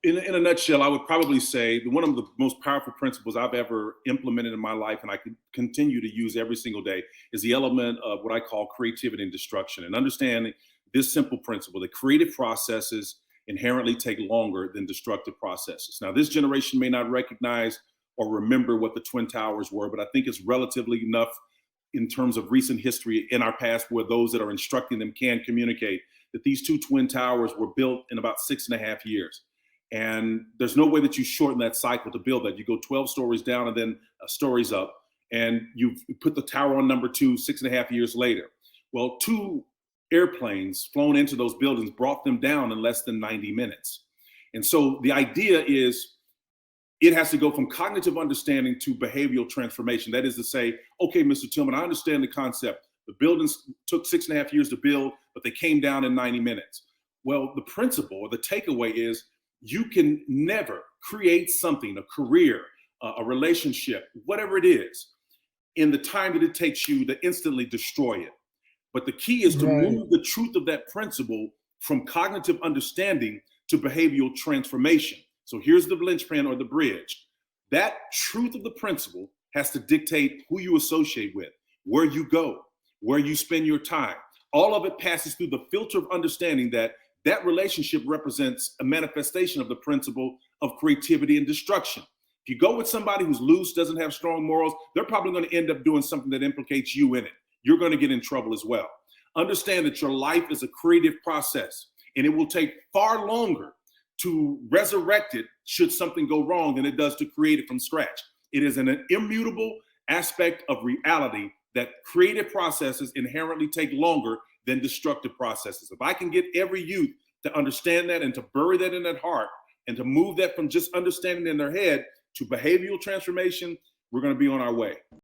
in a nutshell, I would probably say that one of the most powerful principles I've ever implemented in my life, and I can continue to use every single day, is the element of what I call creativity and destruction. And understanding this simple principle that creative processes inherently take longer than destructive processes. Now, this generation may not recognize or remember what the Twin Towers were, but I think it's relatively enough in terms of recent history in our past where those that are instructing them can communicate that these two Twin Towers were built in about 6.5 years. And there's no way that you shorten that cycle to build that. You go 12 stories down and then stories up, and you put the tower on number two 6.5 years later. Well, two airplanes flown into those buildings brought them down in less than 90 minutes. And so the idea is it has to go from cognitive understanding to behavioral transformation. That is to say, okay, Mr. Tillman, I understand the concept. The buildings took 6.5 years to build, but they came down in 90 minutes. Well, the principle or the takeaway is you can never create something, a career, a relationship, whatever it is, in the time that it takes you to instantly destroy it. But the key is to move the truth of that principle from cognitive understanding to behavioral transformation. So here's the linchpin or the bridge. That truth of the principle has to dictate who you associate with, where you go, where you spend your time. All of it passes through the filter of understanding that that relationship represents a manifestation of the principle of creativity and destruction. If you go with somebody who's loose, doesn't have strong morals, they're probably going to end up doing something that implicates you in it. You're going to get in trouble as well. Understand that your life is a creative process, and it will take far longer to resurrect it should something go wrong than it does to create it from scratch. It is an immutable aspect of reality that creative processes inherently take longer than destructive processes. If I can get every youth to understand that and to bury that in their heart and to move that from just understanding in their head to behavioral transformation, we're going to be on our way.